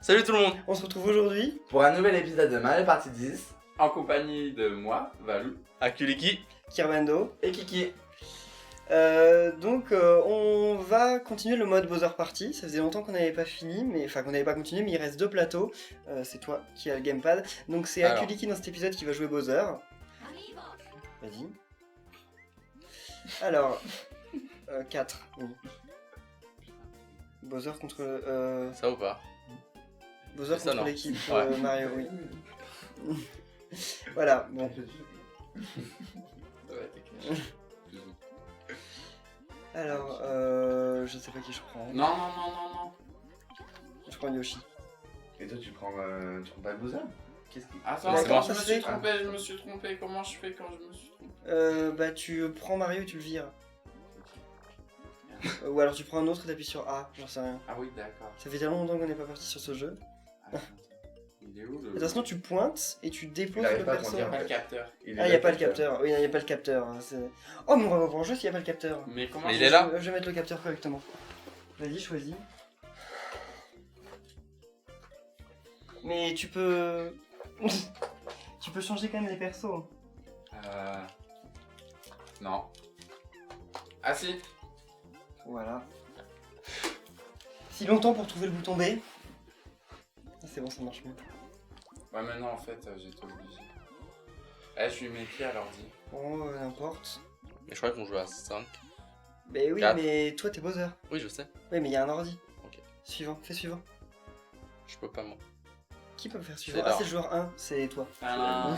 Salut tout le monde. On se retrouve aujourd'hui pour un nouvel épisode de Mario Party 10 en compagnie de moi, Valou, Akuliki. Kirmando. et Kiki. On va continuer le mode Bowser Party. Ça faisait longtemps qu'on n'avait pas fini, qu'on n'avait pas continué, mais il reste 2 plateaux. C'est toi qui as le gamepad. Donc c'est Alors. Akuliki dans cet épisode qui va jouer Bowser. Vas-y. Alors, 4. Oui. Bowser contre Ça ou pas? Bowser C'est ça, contre non. l'équipe Ouais. Mario, oui. Voilà, bon. Alors, je sais pas qui je prends. Non. Je prends Yoshi. Et toi, tu prends pas le Bowser? Qu'est-ce qui... Attends, Mais c'est attends, bon. je me Ça suis fait- trompé, comment je fais quand je me suis trompé? Bah tu prends Mario et tu le vires. Ou alors tu prends un autre et t'appuies sur A, j'en sais rien. Ah oui, d'accord. Ça fait tellement longtemps qu'on n'est pas parti sur ce jeu. Attends, il est où le... Attention, tu pointes et tu déposes Il arrive le pas à perso. conduire. Pas le capteur. Ah, y a pas le capteur. Oui, y a pas le capteur. Hein, oh, mais on va voir jouer s'il y a pas le capteur. Mais comment Mais je il est là. Je vais mettre le capteur correctement. Vas-y, choisis. Mais tu peux... tu peux changer quand même les persos. Non. Ah si. Voilà. Si longtemps pour trouver le bouton B. Ah, c'est bon, ça marche mieux. Ouais, mais non, en fait, j'étais obligé. Eh, je lui mets qui à l'ordi? Bon, n'importe. Mais je croyais qu'on jouait à 5. Mais oui, 4. mais toi t'es Bowser. Oui, je sais. Oui, mais il y a un ordi. Ok. Suivant, fais suivant. Je peux pas moi. Qui peut faire suivant? C'est Ah, là. c'est le joueur 1, c'est toi. Ah,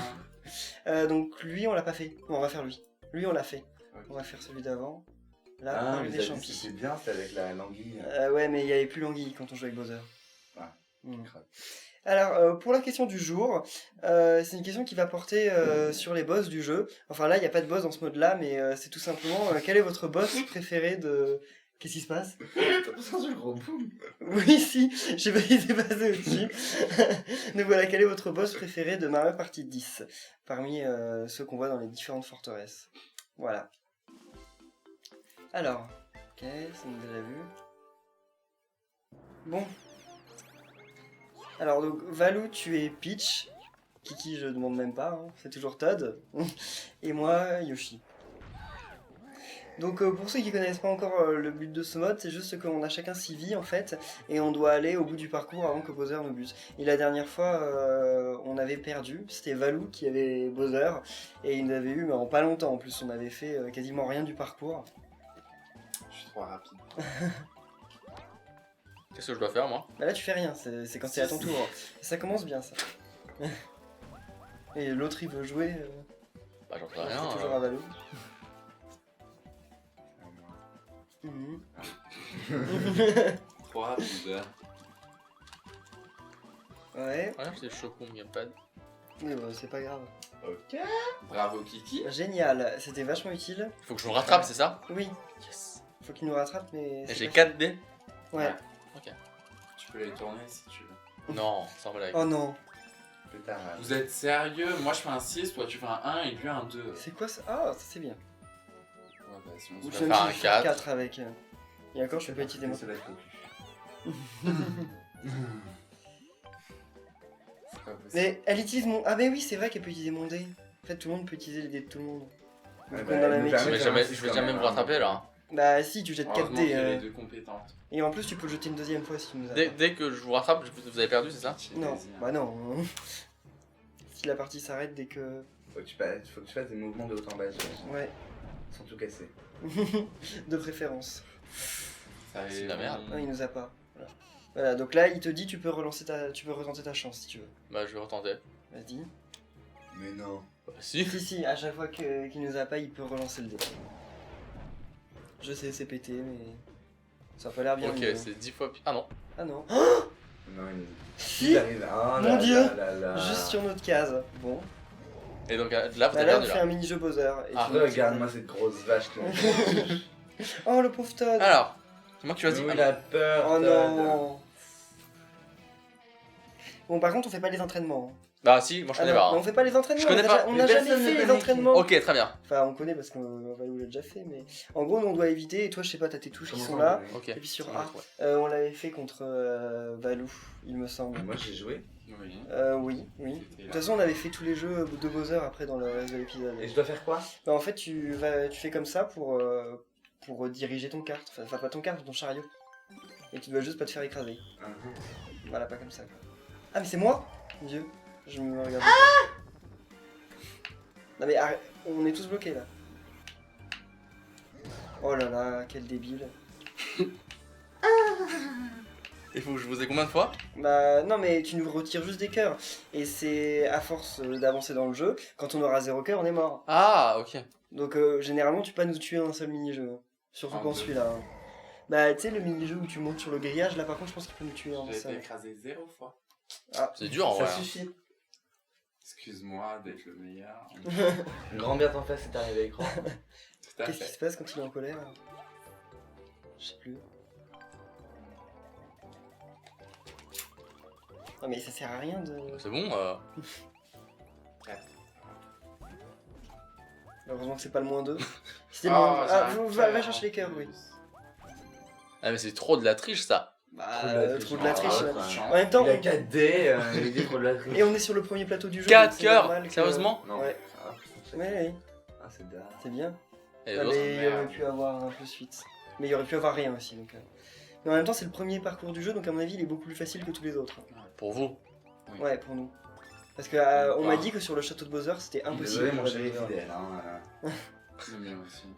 Donc lui, on l'a pas fait. Bon, on va faire lui. Lui, on l'a fait. ok. On va faire celui d'avant. Là, Ah, enlever mais les ça, champis. c'est bien, c'est avec la languille. Ouais, mais il y avait plus l'anguille quand on jouait avec Bowser. Ah, Mm. grave. Alors, pour la question du jour, c'est une question qui va porter sur les boss du jeu. Enfin là, il n'y a pas de boss dans ce mode-là, mais c'est tout simplement quel est votre boss préféré de... Qu'est-ce qui se passe? T'as pas senti le gros boum? Oui, si, j'ai pas été passé au-dessus. Donc voilà, quel est votre boss préféré de Mario Party 10 parmi ceux qu'on voit dans les différentes forteresses? Voilà. Alors, ok, ça nous déjà vu. Bon. Alors donc, Valou, tu es Peach. Kiki, je demande même pas, hein, c'est toujours Todd. Et moi, Yoshi. Donc pour ceux qui connaissent pas encore le but de ce mode, c'est juste qu'on a chacun 6 vies en fait, et on doit aller au bout du parcours avant que Bowser nous bute. Et la dernière fois, on avait perdu, c'était Valou qui avait Bowser, et il nous avait eu mais en pas longtemps en plus, on avait fait quasiment rien du parcours. Je suis trop rapide. Qu'est-ce que je dois faire moi? Bah là tu fais rien, c'est quand c'est à ton tour. Ça commence bien ça. Et l'autre il veut jouer, Bah j'en sais c'est rien. toujours à Valou. Mhm. Trop rapide. Ouais, Ouais, c'est chaud pour mon gamepad. mais bon, c'est pas grave. Ok. Bravo, Kiki. Génial, c'était vachement utile. Il faut que je me rattrape, c'est ça? Oui, Yes. faut qu'il nous rattrape, mais... Et c'est j'ai pas 4 dés? Ouais. Tu peux les tourner si tu veux. Non, sans blague. Oh non, Plus tard. Vous êtes sérieux? Moi je fais un 6, toi tu fais un 1 et lui un 2. c'est quoi ça? Ah, ça c'est bien. Ouais, bah si on Ou se je vais vais faire me un faire 4. 4 avec... Et encore, je fais petit démo. Ça va être cocu. C'est pas possible. Mais elle utilise mon... Ah mais oui, c'est vrai qu'elle peut utiliser mon dé. En fait, tout le monde peut utiliser les dés de tout le monde. Ouais, Donc, bah, on dans la elle nous métier. permet Je de vais faire un jamais me système, rattraper là. Bah si, tu jettes 4 Heureusement qu'il dés. y a les deux compétentes. Et en plus, tu peux le jeter une deuxième fois si tu nous as Dès, pas. dès que je vous rattrape, vous avez perdu, c'est ça? J'ai Non, plaisir. bah non. Si la partie s'arrête dès que... Faut que tu fasses des mouvements de haut en bas, Ouais, sans tout casser. de préférence. Ça C'est est de la merde. Non, il nous a pas. Voilà, donc là, il te dit tu peux retenter ta chance si tu veux. Bah je vais retenter. Vas-y. Mais non. Bah si. Si, à chaque fois qu'il nous a pas, il peut relancer le dé. Je sais, c'est pété, mais... Ça a pas l'air bien. Ok, mais- c'est 10 fois pire. Ah non. Ah non. Non, Si il arrive. Oh Mon là Dieu. là là là. Juste sur notre case. Bon. Et donc là, vous Bah avez là, on perdu fait là. un mini-jeu Bowser. Et Ah, tu nous- Regarde-moi cette grosse vache qui me Oh, le pauvre Todd. Alors, c'est moi qui choisis. Nous, Ah il non. a peur. Oh Todd. non. Bon, par contre, on fait pas les entraînements. Hein. Bah si, moi je Ah connais non, pas. mais hein. on fait pas les entraînements. Je connais pas. On Mais a jamais personne ne fait les connaît entraînements. Ok, très bien. Enfin, on connaît parce qu'on Valou l'a déjà fait, mais en gros, nous, on doit éviter. Et toi, je sais pas, t'as tes touches qui Comment sont ça, là. on Ok. Et puis sur Ouais, A, ouais. on l'avait fait contre Valou, il me semble. Moi j'ai joué. Oui. Oui, oui. De C'était toute là. façon, on avait fait tous les jeux de Bowser après dans le reste de l'épisode. Et je dois faire quoi? Bah, en fait, tu fais comme ça pour diriger ton kart. Enfin, pas ton kart, ton chariot. Et tu dois juste pas te faire écraser. Voilà, pas comme ça. Quoi. Ah, mais c'est moi Dieu, je me regarde. Non, mais arrête, on est tous bloqués là. Oh là là, quel débile. Il faut que je vous ai combien de fois? Bah, non, mais tu nous retires juste des cœurs. Et c'est à force d'avancer dans le jeu, quand on aura 0 cœur, on est mort. Ah, ok. Donc, généralement, tu peux pas nous tuer dans un seul mini-jeu. Surtout En quand deux. celui-là. Hein. Bah, tu sais, le mini-jeu où tu montes sur le grillage, là par contre, je pense qu'il peut nous tuer en J'ai été seul. écrasé 0 fois. C'est dur en vrai. Ça hein. suffit. Excuse-moi d'être le meilleur. Grand bien t'en fais, c'est arrivé à l'écran. Tout à Qu'est-ce qui fait. se passe quand il est en colère? Je sais plus. Non mais ça sert à rien de... C'est bon. Heureusement que c'est pas le moins 2. C'était le Ah, moins... j'ai Ah, un va cœur chercher les cœurs, en oui. plus. Ah mais c'est trop de la triche ça. Bah, Trop trop de la triche. Ah, ouais. ouais. En même temps, Il a 4 dés, il dit trop de la triche. et on est sur le premier plateau du jeu. 4 donc c'est cœurs, normal que- sérieusement? Non. Ouais. Ah, Ouais, ah, c'est dingue. c'est bien. Et Ah, l'autre mais il y aurait merde. pu avoir un peu suite. Mais il y aurait pu avoir rien aussi. Donc, Mais en même temps, c'est le premier parcours du jeu, donc à mon avis, il est beaucoup plus facile que tous les autres. pour vous. Oui. Ouais, pour nous. Parce que on m'a dit que sur le château de Bowser, c'était impossible. Désolé, mon de chéri jouer. fidèle. Hein. Le mien aussi.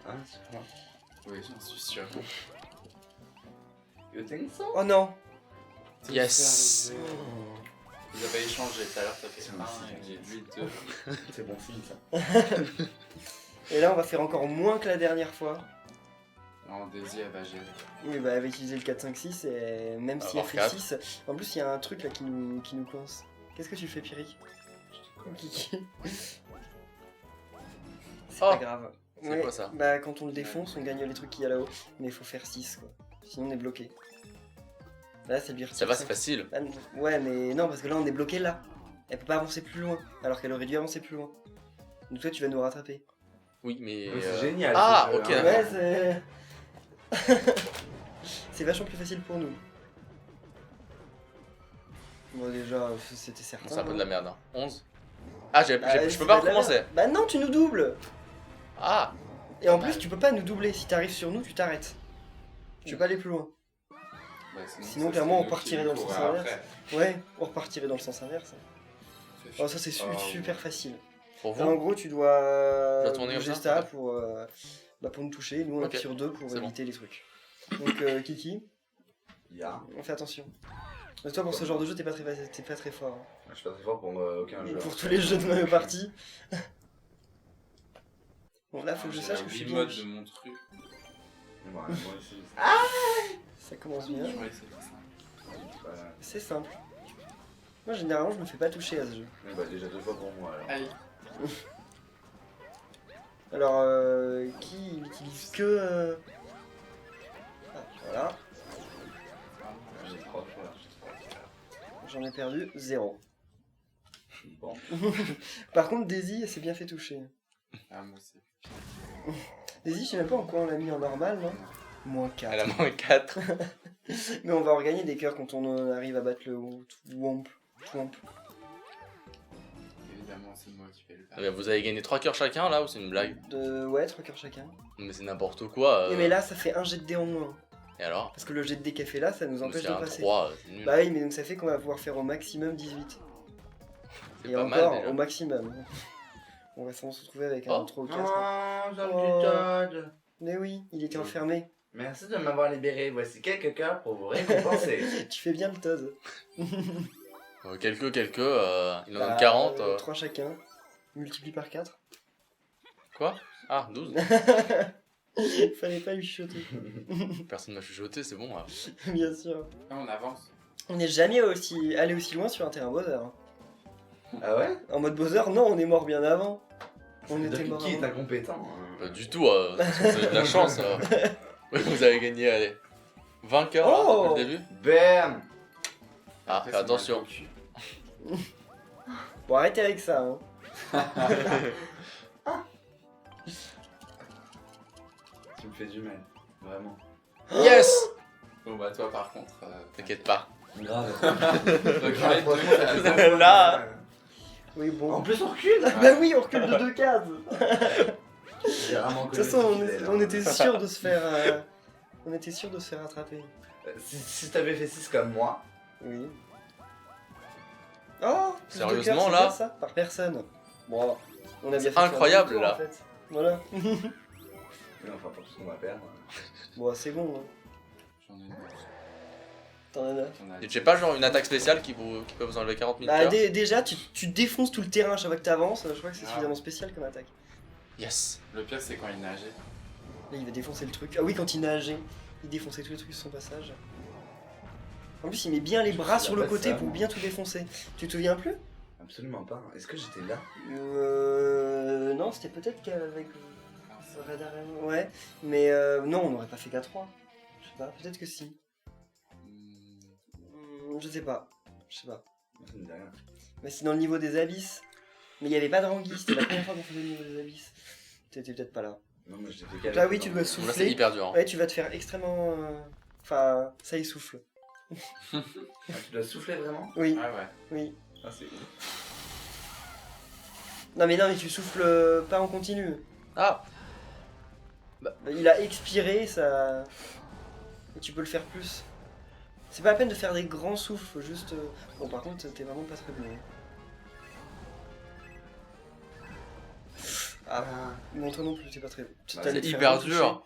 Hein, c'est quoi? Oui, j'en suis sûr. You think so? Oh non. Yes. Vous avez échangé tout à l'heure, t'as fait C'est 1 merci. et j'ai 8, 2. C'est bon signe ça. Et là, on va faire encore moins que la dernière fois. Non, Daisy, elle va gérer. Oui, bah, elle va utiliser le 4, 5, 6, et même si elle Alors, fait 4. 6. En plus, il y a un truc là qui nous coince. Qu'est-ce que tu fais, Pyrrhic? Kiki. C'est Oh. pas grave. C'est quoi ça? Bah, quand on le défonce, on gagne les trucs qu'il y a là-haut. Mais il faut faire 6, quoi. Sinon, on est bloqué. Là, ça lui retire Ça va, 5. c'est facile. Ah, non. Ouais, mais non, parce que là, on est bloqué là. Elle peut pas avancer plus loin, alors qu'elle aurait dû avancer plus loin. Donc toi, tu vas nous rattraper. Oui, mais. Ouais, c'est génial. Ah, ce jeu, ok, hein. d'accord. Ouais, c'est... c'est vachement plus facile pour nous. Bon, déjà, c'était certain. C'est un peu hein. de la merde. Hein. 11. Ah, je C'est peux pas de la recommencer. merde. Bah non, tu nous doubles. Ah, Et en plus, tu peux pas nous doubler. Si t'arrives sur nous, tu t'arrêtes. Tu peux pas aller plus loin. Bah, Sinon, ça, clairement, c'est on nous partirait qui dans le sens courons inverse. après. Ouais, on repartirait dans le sens inverse. Fais Oh, ça, c'est Oh, super facile. pour En vous. gros, tu dois Je dois tourner comme bouger ça ça pour nous toucher. Nous, on Ok. appuie sur 2 pour C'est bon. éviter les trucs. Donc, Kiki, Ya. on fait attention. Mais toi, pour ce genre de jeu, t'es pas très fort. hein. Je suis pas très fort pour aucun jeu. Pour tous les jeux de Mario Party. Bon, là, faut que je J'ai sache la que je suis Wii bien. mode de mon truc. Ouais, moi aussi. Ça commence bien. Je croyais que c'était ça. Voilà. C'est simple. Moi, généralement, je me fais pas toucher à ce jeu. Mais bah, déjà 2 fois pour moi alors. Aïe. Alors, qui utilise que... Ah, voilà. J'ai 3 fois. J'en ai perdu 0. Bon. Par contre, Daisy, elle s'est bien fait toucher. Ah, moi aussi. Daisy, je sais même pas en quoi on l'a mis en normal, non Moins 4. Elle a moins 4. Mais on va regagner des cœurs quand on arrive à battre le Womp. Évidemment, c'est moi qui fais le Ah, mais vous avez gagné 3 cœurs chacun là ou c'est une blague? Ouais, 3 cœurs chacun. Mais c'est n'importe quoi. Et mais là, ça fait un jet de dés en moins. Et alors? Parce que le jet de dés qu'elle fait là, ça nous empêche C'est de un passer. 3, c'est nul. Bah oui, mais donc ça fait qu'on va pouvoir faire au maximum 18. C'est Et pas encore, mal déjà. au maximum. On va sûrement se retrouver avec un Oh. 3 ou 4. Oh, j'ai un Oh. petit Todd. Mais oui, il était enfermé. Merci de m'avoir libéré. Voici quelques cœurs pour vous récompenser. Tu fais bien le Todd. Quelques, il en donne 40. 3 chacun. Multiplie par 4. Quoi? Ah, 12. Fallait pas lui chuchoter. Personne m'a chuchoté, c'est bon. Là. Bien sûr. Ah, on avance. On n'est jamais allé aussi loin sur un terrain Bowser. hein. Ah ouais? En mode Bowser, non, on est mort bien avant. On était mort Qui est avant. incompétent? Pas du tout, parce que vous avez de la chance. Oui, vous avez gagné, allez. 20 cœurs Oh. depuis le début. Bam! Ah, Après, fais attention. c'est mal Bon, arrêtez avec ça, hein. Tu me fais du mal, vraiment. Yes. Bon bah toi par contre... T'inquiète pas. Grave. Regrette, Franchement, ça fait Là. Là. Oui, bon. En plus, on recule. Bah oui, on recule de 2 cases. J'ai vraiment De toute façon, on était sûr de se faire... on était sûr de se faire attraper. Si t'avais fait 6 comme moi, Oui. Oh, plus de Sérieusement, cœurs, c'est là bien ça par personne. Bon, on a bien fait de faire incroyable, un tour, là. en fait. Voilà. mais enfin, pas tout ce qu'on va perdre. Bon, c'est bon. Hein. J'en ai une autre. T'en as 9. J'en ai Et j'ai pas genre une attaque spéciale qui peut vous enlever 40 000 Bah, cœurs. déjà, tu défonces tout le terrain à chaque fois que t'avances. Je crois que c'est Ah. suffisamment spécial comme attaque. Yes. Le pire c'est quand il nageait. Là, il va défoncer le truc. Ah oui, quand il nageait, il défonçait tous les trucs sur son passage. En plus, il met bien les bras souviens sur le pas de côté ça, pour moi. bien tout défoncer. Tu te souviens plus? Absolument pas. Est-ce que j'étais là? Non, c'était peut-être qu'avec. Red Arena, ouais. Mais non, on n'aurait pas fait 4-3. Je sais pas, peut-être que si. Je sais pas. Je sais pas. Ça me dit rien. Mais c'est dans le niveau des abysses. Mais il n'y avait pas de Ranguille, c'était la première fois qu'on faisait le niveau des abysses. T'étais peut-être pas là. Non, moi j'étais Donc calé. là, oui, tu dois Bon, là c'est souffler. hyper dur. Hein. Ouais, tu vas te faire extrêmement. Enfin, ça y souffle. Ah, tu dois souffler vraiment? Oui, Ah ouais. oui. Ah, c'est ouf. Non, mais tu souffles pas en continu. Ah. Il a expiré, ça. Et tu peux le faire plus. C'est pas la peine de faire des grands souffles, faut juste. Bon, par contre, t'es vraiment pas très bon. Ah, non, toi non plus, t'es pas très bon. Bah, T'allais C'est te faire hyper retoucher. dur.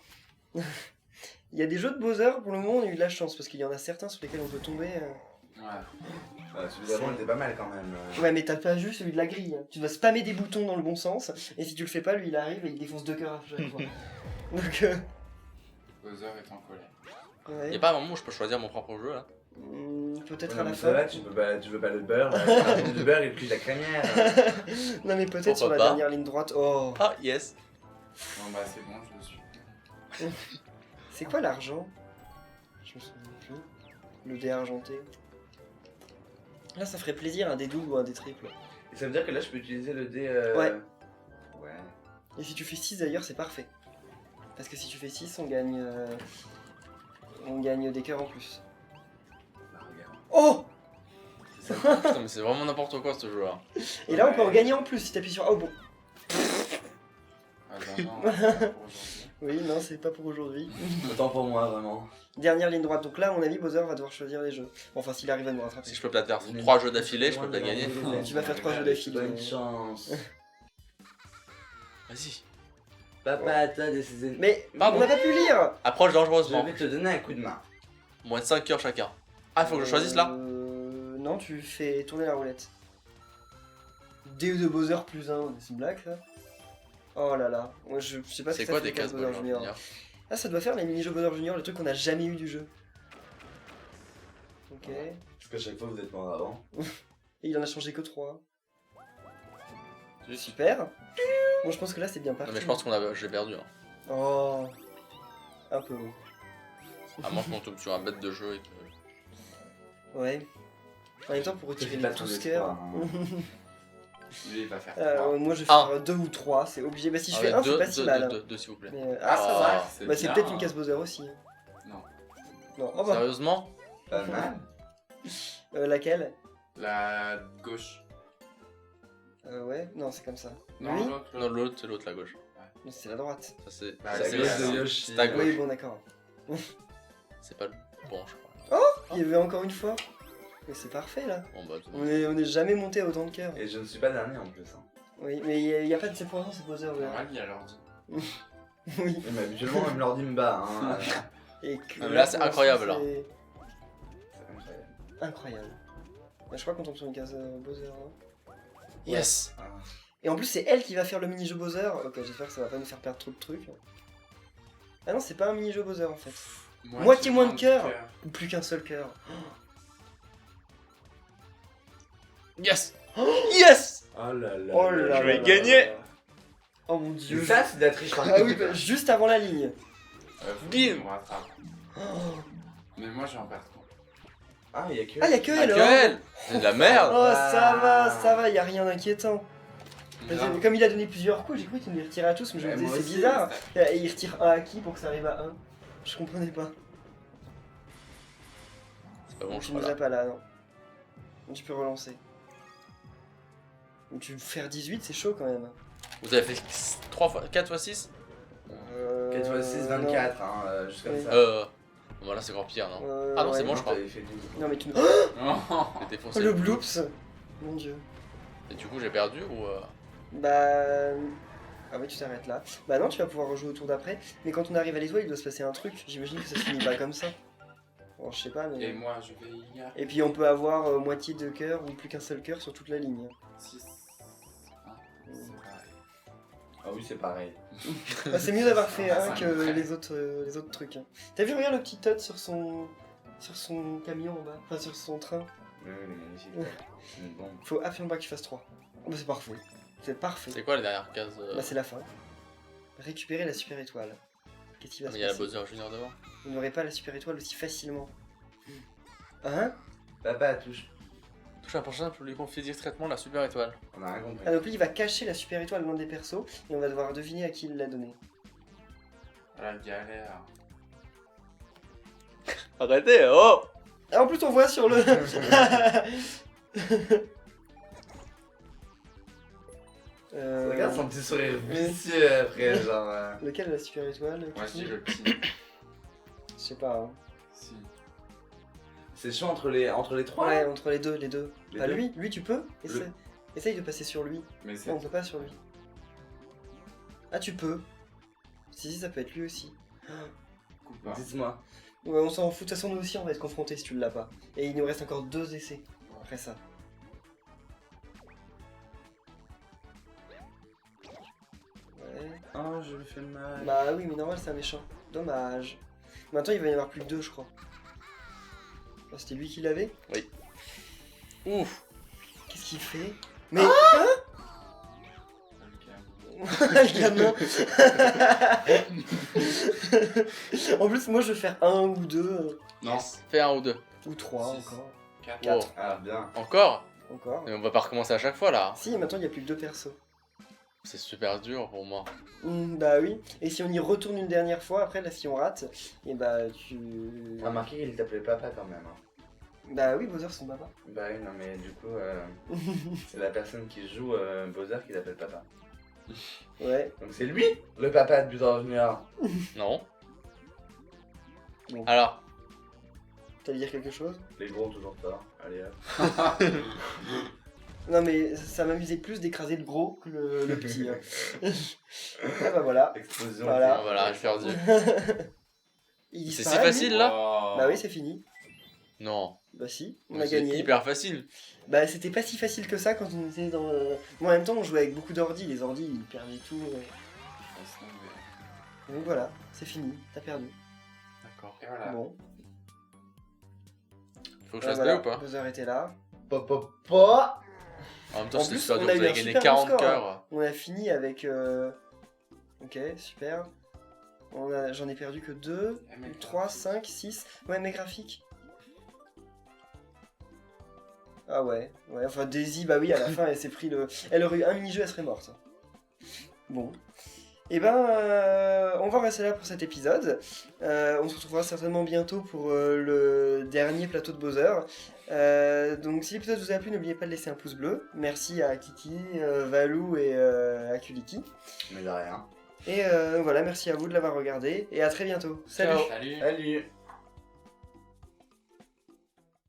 Il y a des jeux de Bowser, pour le moment, on a eu de la chance, parce qu'il y en a certains sur lesquels on peut tomber. Ouais. Celui d'avant était pas mal quand même. Ouais, mais t'as pas vu celui de la grille. Tu dois spammer des boutons dans le bon sens, et si tu le fais pas, lui il arrive et il défonce 2 cœurs à chaque fois. Donc, Bowser est en colère. ouais. Y'a pas un moment où je peux choisir mon propre jeu là? Peut-être Ouais, à la mais ça va, fin. tu veux pas le beurre, là, du beurre et puis la crémière. Non, mais peut-être sur Pourquoi la pas dernière ligne droite. Oh, Ah yes. Bon bah c'est bon, je le suis. c'est quoi l'argent? Je me souviens plus. Le dé argenté. Là, ça ferait plaisir un dé double ou un dé triple. Et ça veut dire que là je peux utiliser le dé. Ouais. Ouais. Et si tu fais 6 d'ailleurs, c'est parfait. Parce que si tu fais 6, on gagne des cœurs en plus. Bah, regarde. Oh! Putain mais c'est vraiment n'importe quoi ce jeu là. Et là, on peut en gagner en plus si t'appuies sur A au bon. Ah bah non, c'est pas pour aujourd'hui. Oui, non, c'est pas pour aujourd'hui. Autant pour moi, vraiment. Dernière ligne droite. Donc là, à mon avis, Bowser va devoir choisir les jeux. Enfin, s'il arrive à nous rattraper. Si je peux peut-être faire 3 jeux d'affilée, je peux peut-être gagner. Tu vas faire 3 jeux d'affilée. Bonne chance. Vas-y. Papa, t'as décidé. Mais Pardon. on n'a pas pu lire. Approche Je dangereusement. vais te donner un coup de main. Moins de 5 cœurs chacun. Ah faut que je choisisse là? Non, tu fais tourner la roulette. DE de Bowser plus 1, c'est une blague ça? Oh là là, moi je sais pas ce C'est que ça quoi fait des cases Bowser Junior. Ah, ça doit faire les mini-jeux Bowser Junior, les trucs qu'on a jamais eu du jeu. Ok. Et Parce qu'à chaque fois vous êtes mort avant. il en a changé que 3. Juste. Super. Bon, je pense que là c'est bien Non parti. mais je pense qu'on a j'ai perdu. Hein. Oh. Un peu. À moins qu'on tombe sur un bête de jeu et que. Ouais. En même temps, pour retirer C'est les pas ton 12 espoir, cœurs. hein. Lui il va faire 3. Moi je vais Un. faire 2 ou 3, c'est obligé. Bah si je Ah fais ouais, 1, c'est deux, pas si mal. hein. deux, s'il vous plaît. Mais, Ah, ça va, bah c'est bien. peut-être une case Bowser aussi. Non. Non, oh bah. Sérieusement? Pas mal. Laquelle? La gauche. Ouais, non, c'est comme ça. Non, Oui. l'autre. Non l'autre c'est l'autre la gauche. Non, c'est la droite. Ça c'est. Bah, ça, La c'est gauche de le- Yoshi. c'est ta gauche. Oui, bon, d'accord. C'est pas le bon je crois. Il y avait encore une fois. Mais c'est parfait là. Bon bah. On est jamais monté à autant de cœurs. Et je ne suis pas dernier en plus. Hein. Oui, mais il y a pas de ces points, c'est Bowser. Ouais. Normal, il a l'ordi. Oui. Mais habituellement même l'ordi me bat. Hein. Et que Ah, mais là, c'est pour incroyable, l'instant, là. c'est C'est incroyable. Incroyable. Bah, je crois qu'on tombe sur une case Bowser. hein. Yes! Ah. Et en plus, c'est elle qui va faire le mini-jeu Bowser. Ok, j'espère que ça va pas nous faire perdre trop de trucs. Ah non, c'est pas un mini-jeu Bowser en fait. Moitié moins de cœur. Ou plus qu'un seul cœur. Yes! Yes! Oh là là. Oh là Je vais là gagner. là. Oh mon dieu. Et ça c'est de la triche par Ah oui, bah, juste avant la ligne. Faut Bim. qu'on me rattrape. Oh. Mais moi je vais en perdre trop. Ah, il y a que. Ah, y'a que Ah, elle, que hein. elle. C'est de la merde. Oh, ça va, y a rien d'inquiétant. Parce que Grave. comme il a donné plusieurs coups, j'ai cru qu'il nous les retirait à tous, mais je me Ouais, disais moi c'est aussi, bizarre. Et il retire un à qui pour que ça arrive à 1? Je comprenais pas. C'est pas bon, je Tu crois nous as là. pas là, non. Tu peux relancer. Ou tu veux faire 18, c'est chaud quand même. Vous avez fait 3 fois, 4 fois 6 4 x 6, 24, hein, juste comme Oui. ça. Voilà, c'est encore pire, non? Non. Ah non, c'est ouais. bon, je crois. T'avais fait 12. Non mais tu nous... Oh, J'ai défoncé. Le bloops. Mon dieu. Et du coup, j'ai perdu ou. Bah... Ah oui, tu t'arrêtes là. Bah non, tu vas pouvoir rejouer au tour d'après. Mais quand on arrive à l'étoile, il doit se passer un truc. J'imagine que ça se finit pas comme ça. Bon, je sais pas, mais... et moi, je vais y aller. Et puis on peut avoir moitié de cœur ou plus qu'un seul cœur sur toute la ligne. 6. C'est pareil. Ah oui, c'est pareil. Ah, c'est mieux d'avoir fait Ah, un ça que me les autres trucs. Hein. T'as vu, regarde le petit Todd sur son camion en bas, enfin sur son train. Oui, il est magnifique. Ouais. C'est une bombe. Faut absolument pas que tu fasses 3. Bah, c'est parfait. C'est parfait. C'est quoi la dernière case Bah c'est la fin. Récupérer la super étoile. Qu'est-ce qui va Ah, se mais il y a la passer Bowser Junior devant. Vous n'aurez pas la super étoile aussi facilement. Hein? Papa, touche. Touche un prochain pour lui confier discrètement la super étoile. On a rien compris. Ah donc lui il va cacher la super étoile dans des persos et on va devoir deviner à qui il l'a donné. La galère. Arrêtez, oh! Ah en plus on voit sur le... Regarde son petit sourire vicieux après, genre. Lequel la super étoile? Moi, je Kiki dis le petit. Je sais pas. Hein. Si. C'est chaud entre les trois. Ouais, là. entre les deux. Les Pas deux. lui tu peux. Essaye de passer sur lui. Mais c'est. Non, on peut pas sur lui. Ah, tu peux. Si, ça peut être lui aussi. Coupe pas. Dites-moi. Ouais, on s'en fout. De toute façon, nous aussi, on va être confrontés si tu l'as pas. Et il nous reste encore 2 essais après ça. Ouais. Oh, je lui fais mal. Bah oui, mais normal, c'est un méchant. Dommage. Maintenant, il va y en avoir plus que 2, je crois. Oh, c'était lui qui l'avait? Ouf! Qu'est-ce qu'il fait? Mais... Ok. Le gamin. En plus, moi, je vais faire 1 ou 2. Non. Fais un ou deux. Ou 3 Six. encore. 4. Wow. 4. Ah, bien. Encore? Encore. Mais on va pas recommencer à chaque fois là. Si, maintenant, il n'y a plus que 2 persos. C'est super dur pour moi. Bah oui. Et si on y retourne une dernière fois, après, là, si on rate, et bah tu... T'as remarqué qu'il t'appelait papa quand même. Hein. Bah oui, Bowser, son papa. Bah oui, non, mais du coup, c'est la personne qui joue Bowser qui l'appelle papa. Ouais. Donc c'est lui, le papa de Bowser Junior. Non? Bon. Alors, T'allais dire quelque chose? Les gros, toujours tort. Allez hop. Non mais ça m'amusait plus d'écraser le gros que le petit. Hein. Ah bah voilà. Explosion. Voilà. voilà, j'ai perdu. Il C'est si disparaît, lui. facile là? Bah oui, c'est fini. Non. Bah si, on Mais a c'est gagné. hyper facile. Bah c'était pas si facile que ça quand on était dans... Moi en même temps on jouait avec beaucoup d'ordi, les ordi ils perdaient tout. Donc voilà, c'est fini, t'as perdu. D'accord. Et voilà. Bon. Faut que je fasse voilà, B ou pas? Bowser était là. Papa. En même temps, En c'était plus, super dur. on a Vous eu avez un gagné super 40 bon score, cœurs. On a fini avec... Ok, super. J'en ai perdu que 2, Eh, mais 3, 5, 6. Ouais, mes graphiques. Ah ouais, enfin Daisy, bah oui, à la fin, elle s'est pris le... Elle aurait eu un mini-jeu, elle serait morte. Bon. Et ben, on va rester là pour cet épisode. On se retrouvera certainement bientôt pour le dernier plateau de Bowser. Donc si l'épisode vous a plu, n'oubliez pas de laisser un pouce bleu. Merci à Kiki, Valou et à Kuliki. Mais de rien. Et voilà, merci à vous de l'avoir regardé. Et à très bientôt. Salut. Ciao. Salut. Salut.